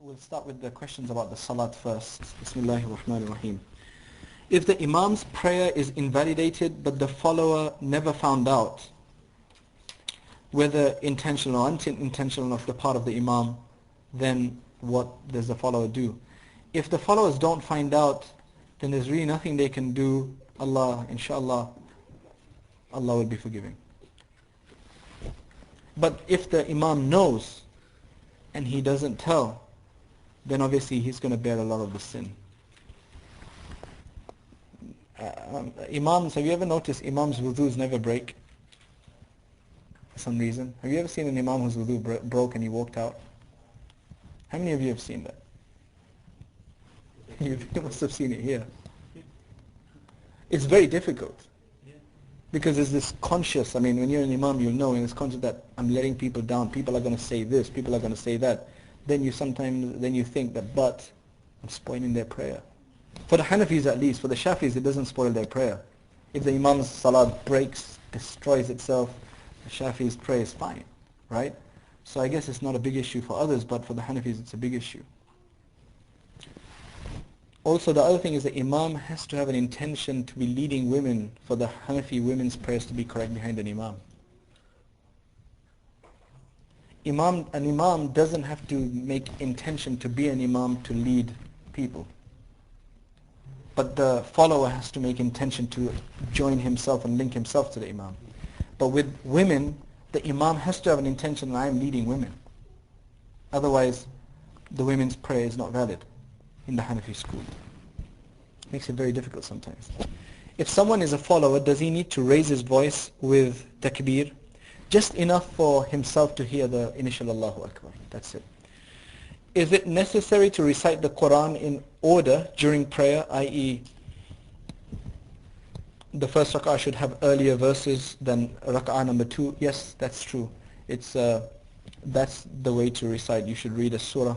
We'll start with the questions about the Salat first. Bismillahir Rahmanir Rahim. If the Imam's prayer is invalidated but the follower never found out, whether intentional or unintentional of the part of the Imam, then what does the follower do? If the followers don't find out, then there's really nothing they can do. Inshallah, Allah will be forgiving. But if the Imam knows and he doesn't tell, then obviously he's going to bear a lot of the sin. Imams, have you ever noticed Imams' wudus never break? For some reason. Have you ever seen an Imam whose wudu broke and he walked out? How many of you have seen that? You must have seen it here. It's very difficult. Because there's this conscious, when you're an Imam, you'll know, and it's conscious that I'm letting people down. People are going to say this, people are going to say that. Then you think that, but I'm spoiling their prayer. For the Hanafis at least, for the Shafis it doesn't spoil their prayer. If the Imam's Salat breaks, destroys itself, the Shafi's prayer is fine, right? So I guess it's not a big issue for others, but for the Hanafis it's a big issue. Also the other thing is the Imam has to have an intention to be leading women for the Hanafi women's prayers to be correct behind an Imam. An Imam doesn't have to make intention to be an Imam to lead people. But the follower has to make intention to join himself and link himself to the Imam. But with women, the Imam has to have an intention that I am leading women. Otherwise, the women's prayer is not valid in the Hanafi school. Makes it very difficult sometimes. If someone is a follower, does he need to raise his voice with takbir? Just enough for himself to hear the initial Allahu Akbar. That's it. Is it necessary to recite the Quran in order during prayer, i.e. the first rak'ah should have earlier verses than rak'ah number 2? Yes, that's true. That's the way to recite. You should read a surah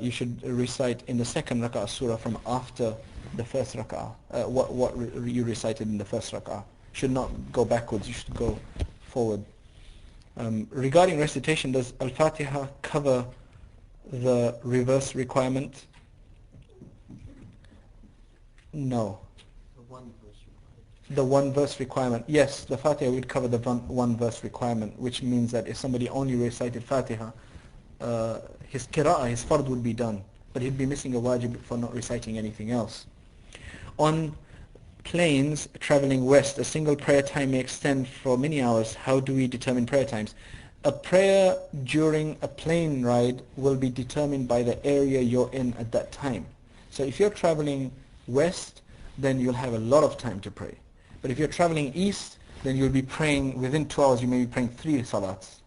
you should recite in the second rak'ah surah from after the first rak'ah. What you recited in the first rak'ah. Should not go backwards, you should go forward. Regarding recitation, does al-Fatiha cover the reverse requirement? No. The one verse requirement. Yes, the Fatiha would cover the one verse requirement, which means that if somebody only recited Fatiha, his qira'ah, his fard would be done, but he'd be missing a wajib for not reciting anything else. On planes traveling west, a single prayer time may extend for many hours. How do we determine prayer times? A prayer during a plane ride will be determined by the area you're in at that time. So if you're traveling west, then you'll have a lot of time to pray. But if you're traveling east, then you'll be praying, within 2 hours you may be praying 3 salats.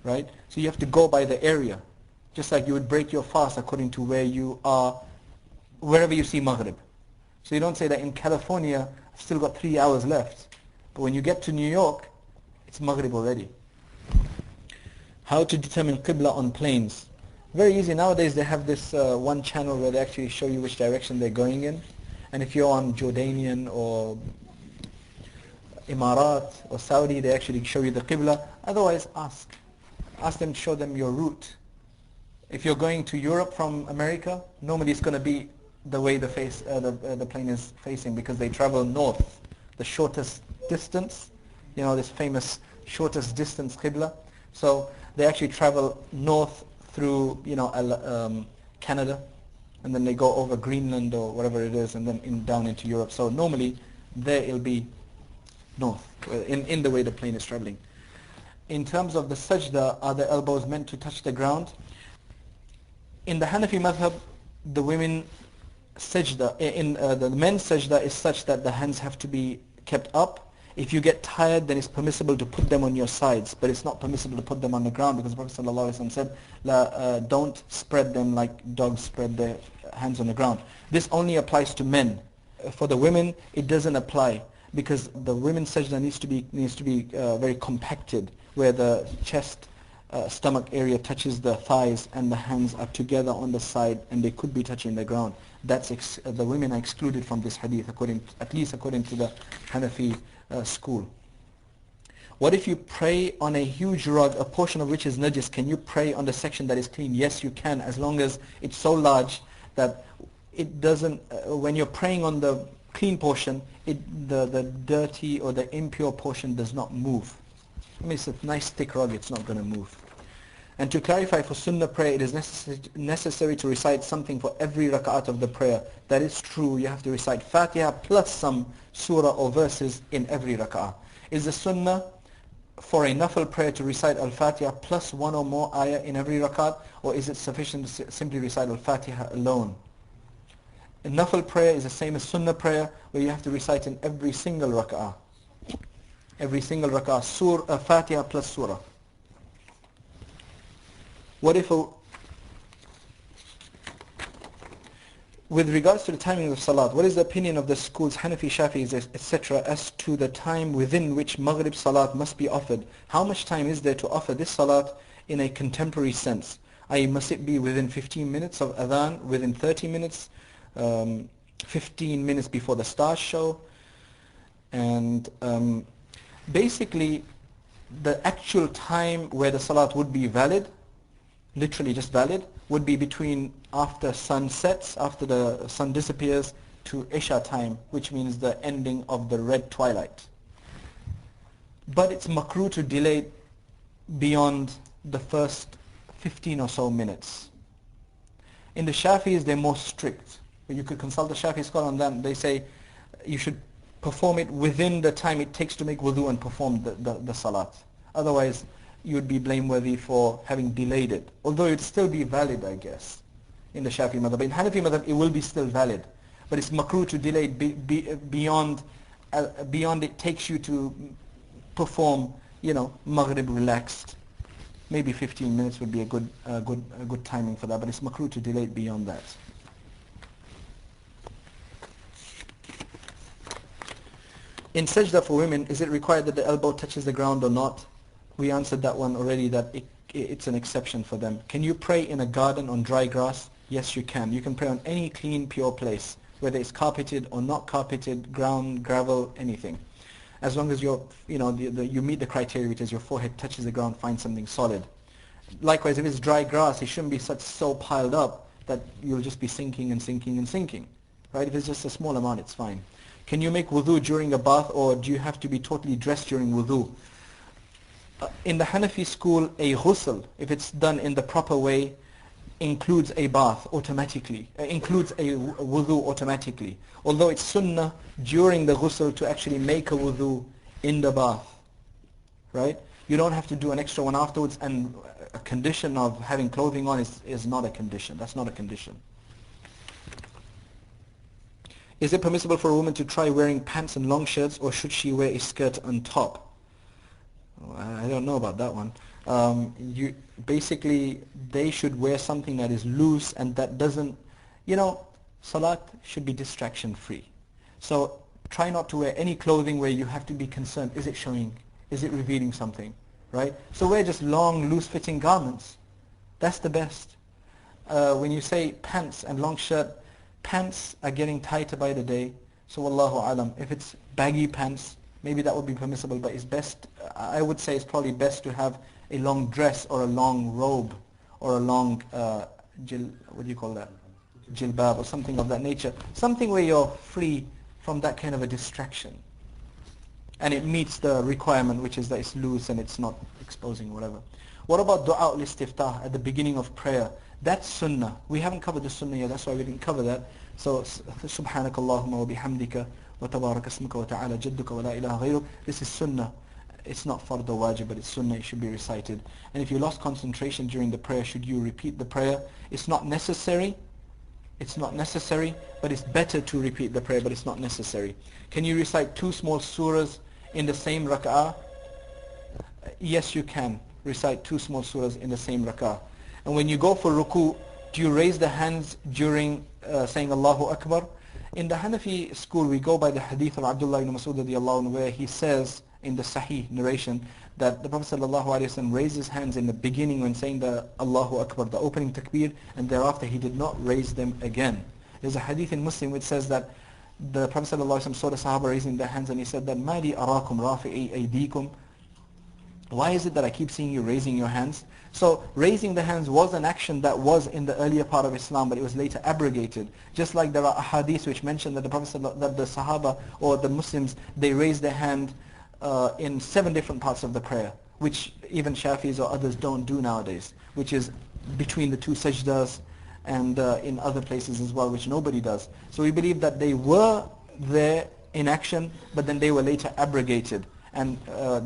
Right? So you have to go by the area. Just like you would break your fast according to where you are, wherever you see Maghrib. So you don't say that in California, I've still got 3 hours left. But when you get to New York, it's Maghrib already. How to determine Qibla on planes? Very easy. Nowadays they have this one channel where they actually show you which direction they're going in. And if you're on Jordanian or Emirat or Saudi, they actually show you the Qibla. Otherwise, ask them to show them your route. If you're going to Europe from America, normally it's going to be the way the plane is facing, because they travel north, the shortest distance, this famous shortest distance Qibla. So they actually travel north through Canada, and then they go over Greenland or whatever it is, and then down into Europe. So normally there it'll be north, in the way the plane is traveling. In terms of the sajda, are the elbows meant to touch the ground? In the Hanafi madhab, the women sajda, the men's sajda is such that the hands have to be kept up. If you get tired, then it's permissible to put them on your sides, but it's not permissible to put them on the ground, because the Prophet ﷺ said, don't spread them like dogs spread their hands on the ground. This only applies to men. For the women, it doesn't apply, because the women's sajda needs to be very compacted, where the chest, stomach area touches the thighs and the hands are together on the side, and they could be touching the ground. The women are excluded from this hadith, at least according to the Hanafi school. What if you pray on a huge rug, a portion of which is najis? Can you pray on the section that is clean? Yes, you can, as long as it's so large that it doesn't, when you're praying on the clean portion, the dirty or the impure portion does not move. I mean, it's a nice thick rug, it's not going to move. And to clarify, for sunnah prayer, it is necessary to recite something for every rak'at of the prayer. That is true. You have to recite Fatiha plus some surah or verses in every rak'ah. Is the sunnah for a nafil prayer to recite al-Fatiha plus one or more ayah in every rak'at, or is it sufficient to simply recite al-Fatiha alone? A nafil prayer is the same as sunnah prayer, where you have to recite in every single rak'ah. Every single rak'ah, surah, Fatiha plus surah. What if with regards to the timing of Salat, what is the opinion of the schools, Hanafi, Shafi'is, etc., as to the time within which Maghrib Salat must be offered? How much time is there to offer this Salat in a contemporary sense? I.e., must it be within 15 minutes of Adhan, within 30 minutes, 15 minutes before the stars show? And basically, the actual time where the Salat would be valid, literally just valid, would be between after sun sets, after the sun disappears, to Isha time, which means the ending of the red twilight. But it's makruh to delay beyond the first 15 or so minutes. In the Shafi'is, they're more strict. You could consult the Shafi'i scholar on them. They say you should perform it within the time it takes to make wudu and perform the salat. Otherwise, you would be blameworthy for having delayed it. Although it would still be valid, I guess, in the Shafi'i madhab. In Hanafi madhab, it will be still valid. But it's makruh to delay it beyond it takes you to perform, Maghrib relaxed. Maybe 15 minutes would be a good timing for that, but it's makruh to delay it beyond that. In sajda for women, is it required that the elbow touches the ground or not? We answered that one already, that it's an exception for them. Can you pray in a garden on dry grass? Yes, you can. You can pray on any clean, pure place, whether it's carpeted or not carpeted, ground, gravel, anything. As long as you meet the criteria, which is your forehead touches the ground, find something solid. Likewise, if it's dry grass, it shouldn't be so piled up that you'll just be sinking and sinking and sinking. Right? If it's just a small amount, it's fine. Can you make wudu during a bath, or do you have to be totally dressed during wudu? In the Hanafi school, a ghusl, if it's done in the proper way, includes a bath automatically, includes a wudu automatically. Although it's sunnah during the ghusl to actually make a wudu in the bath. Right? You don't have to do an extra one afterwards, and a condition of having clothing on is not a condition. That's not a condition. Is it permissible for a woman to try wearing pants and long shirts, or should she wear a skirt on top? I don't know about that one. Basically, they should wear something that is loose and that doesn't, Salat should be distraction free. So try not to wear any clothing where you have to be concerned, is it showing, is it revealing something, right? So wear just long, loose fitting garments. That's the best. When you say pants and long shirt, pants are getting tighter by the day. So wallahu alam, if it's baggy pants, maybe that would be permissible, but it's best, I would say it's probably best to have a long dress or a long robe or a long, what do you call that? Jilbab or something of that nature. Something where you're free from that kind of a distraction. And it meets the requirement, which is that it's loose and it's not exposing whatever. What about du'a al-istiftah at the beginning of prayer? That's sunnah. We haven't covered the sunnah yet, that's why we didn't cover that. So, subhanakallahumma wa bihamdika. وتبارك اسمك وتعالى جدك ولا إله غيرك. This is sunnah. It's not fard or wajib, but it's sunnah. It should be recited. And if you lost concentration during the prayer, should you repeat the prayer? It's not necessary. It's not necessary, but it's better to repeat the prayer, but it's not necessary. Can you recite 2 small surahs in the same rak'ah? Yes, you can recite 2 small surahs in the same rak'ah. And when you go for ruku, do you raise the hands during saying Allahu Akbar? In the Hanafi school, we go by the hadith of Abdullah ibn Mas'ud radiallahu anhu, where he says in the Sahih narration that the Prophet ﷺ raised his hands in the beginning when saying the Allahu Akbar, the opening takbir, and thereafter he did not raise them again. There's a hadith in Muslim which says that the Prophet ﷺ saw the Sahaba raising their hands and he said that مَا لِي أَرَاكُمْ رَافِعِي أَيْدِيكُمْ why is it that I keep seeing you raising your hands? So raising the hands was an action that was in the earlier part of Islam, but it was later abrogated. Just like there are ahadith which mention that the Prophet, that the Sahaba or the Muslims, they raised their hand in 7 different parts of the prayer, which even Shafis or others don't do nowadays, which is between the 2 sajdas and in other places as well, which nobody does. So we believe that they were there in action, but then they were later abrogated. And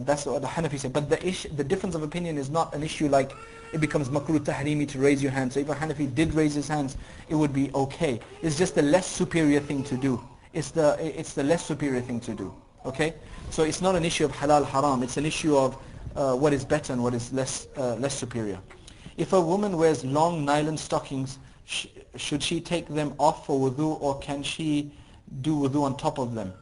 that's what the Hanafi say. But the difference of opinion is not an issue like it becomes makruh tahrimi to raise your hand. So if a Hanafi did raise his hands, it would be okay. It's just the less superior thing to do. It's the less superior thing to do. Okay? So it's not an issue of halal haram. It's an issue of what is better and what is less superior. If a woman wears long nylon stockings, should she take them off for wudu, or can she do wudu on top of them?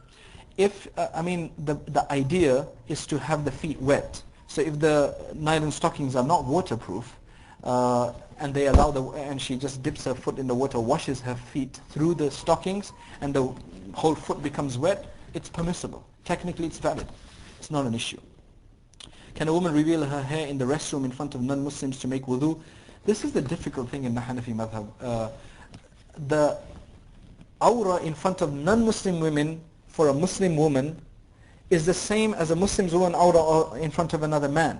If the idea is to have the feet wet. So if the nylon stockings are not waterproof, and they allow and she just dips her foot in the water, washes her feet through the stockings, and the whole foot becomes wet, it's permissible. Technically it's valid. It's not an issue. Can a woman reveal her hair in the restroom in front of non-Muslims to make wudu? This is the difficult thing in the Hanafi madhab. The awra in front of non-Muslim women for a Muslim woman is the same as a Muslim woman awra in front of another man.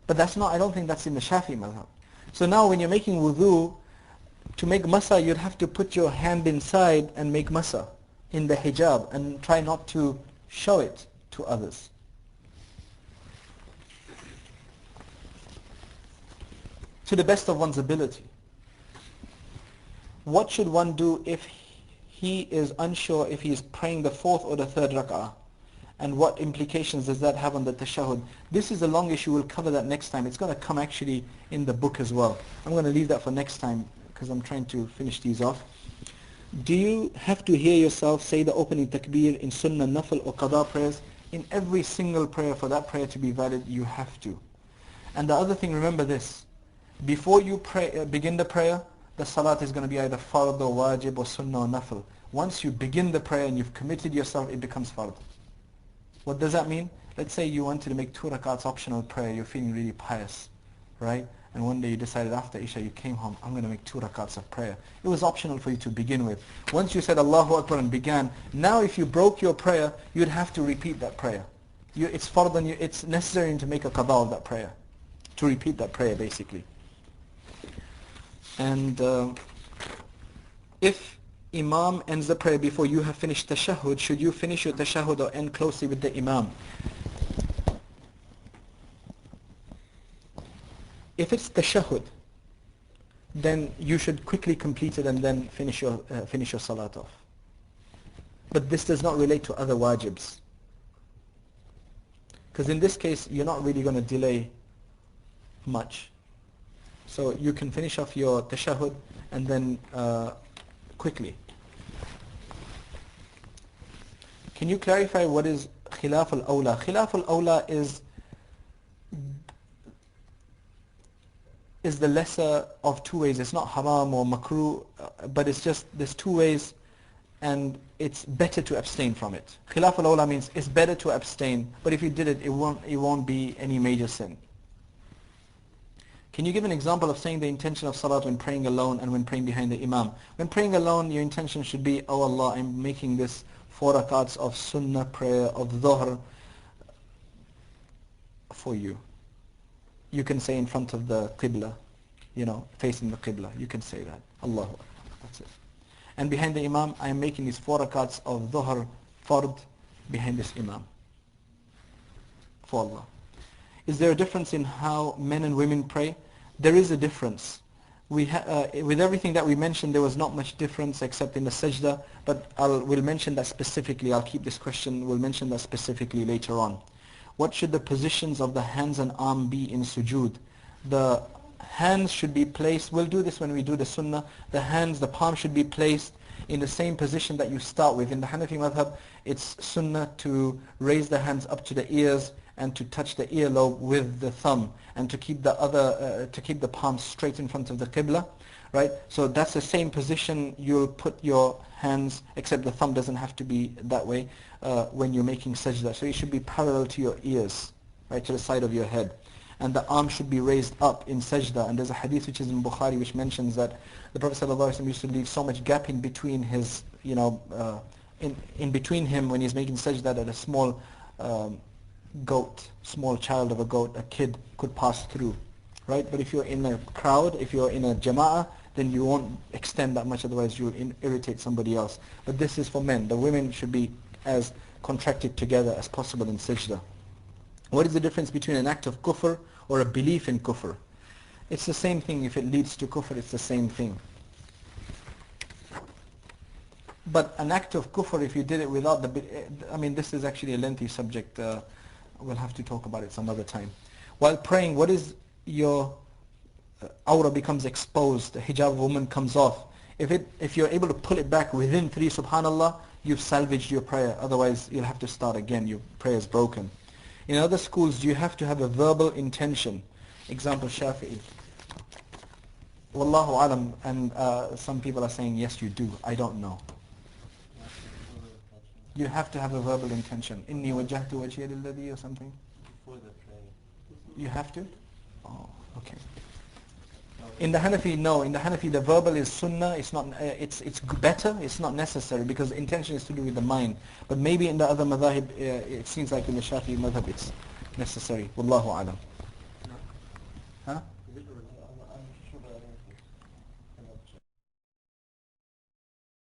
But that's not, I don't think that's in the Shafi madhab. So now when you're making wudu, to make masa, you'd have to put your hand inside and make masa in the hijab and try not to show it to others. To the best of one's ability. What should one do if he is unsure if he is praying the 4th or the 3rd rak'ah? And what implications does that have on the tashahhud? This is a long issue. We'll cover that next time. It's going to come actually in the book as well. I'm going to leave that for next time because I'm trying to finish these off. Do you have to hear yourself say the opening takbir in sunnah, nafil or qada prayers? In every single prayer, for that prayer to be valid, you have to. And the other thing, remember this. Before you begin the prayer, the salat is going to be either fard or wajib or sunnah or nafil. Once you begin the prayer and you've committed yourself, it becomes fard. What does that mean? Let's say you wanted to make 2 rakats optional prayer, you're feeling really pious, right? And one day you decided after Isha you came home, I'm going to make 2 rakats of prayer. It was optional for you to begin with. Once you said Allahu Akbar and began, now if you broke your prayer, you'd have to repeat that prayer. It's fard on you, it's necessary to make a qada of that prayer, to repeat that prayer basically. And if Imam ends the prayer before you have finished tashahhud, should you finish your tashahhud or end closely with the Imam? If it's tashahhud, then you should quickly complete it and then finish your salat off. But this does not relate to other wajibs. Because in this case, you're not really going to delay much. So you can finish off your tashahhud and then quickly. Can you clarify what is khilaf al-awla? Khilaf al-awla is the lesser of 2 ways. It's not haram or makruh, but it's just there's 2 ways and it's better to abstain from it. Khilaf al-awla means it's better to abstain, but if you did it, it won't be any major sin. Can you give an example of saying the intention of salat when praying alone and when praying behind the imam? When praying alone, your intention should be, oh Allah, I'm making this 4 rakats of sunnah prayer, of dhuhr for you. You can say in front of the qibla, facing the qibla. You can say that. Allahu Akbar. That's it. And behind the imam, I am making these 4 rakats of dhuhr, fard, behind this imam. For Allah. Is there a difference in how men and women pray? There is a difference. With everything that we mentioned, there was not much difference except in the sajda, but we'll mention that specifically. I'll keep this question, we'll mention that specifically later on. What should the positions of the hands and arm be in sujood? The hands should be placed, we'll do this when we do the sunnah, the palm should be placed in the same position that you start with. In the Hanafi madhab, it's sunnah to raise the hands up to the ears and to touch the earlobe with the thumb, and to keep the palms straight in front of the qibla, right? So that's the same position you'll put your hands, except the thumb doesn't have to be that way when you're making sajda. So it should be parallel to your ears, right to the side of your head. And the arm should be raised up in sajda. And there's a hadith which is in Bukhari which mentions that the Prophet ﷺ used to leave so much gap in between his, in between him when he's making sajda that a small goat, small child of a goat, a kid could pass through, right? But if you're in a crowd, if you're in a jama'ah, then you won't extend that much, otherwise you'll irritate somebody else. But this is for men. The women should be as contracted together as possible in sajda. What is the difference between an act of kufr or a belief in kufr? It's the same thing. If it leads to kufr, it's the same thing. But an act of kufr, if you did it without this is actually a lengthy subject. We'll have to talk about it some other time. While praying, what is your aura becomes exposed, the hijab of a woman comes off. If you're able to pull it back within 3 subhanallah, you've salvaged your prayer. Otherwise, you'll have to start again. Your prayer is broken. In other schools, do you have to have a verbal intention? Example, Shafi'i. Wallahu alam. And some people are saying, yes, you do. I don't know. You have to have a verbal intention. Inni wajjahtu wajhiya lilladhi or something? Before the prayer. You have to? Oh, okay. In the Hanafi, no. In the Hanafi, the verbal is sunnah. It's not. It's better. It's not necessary because intention is to do with the mind. But maybe in the other madhahib, it seems like in the Shafi'i madhab, it's necessary. Wallahu alam. Huh?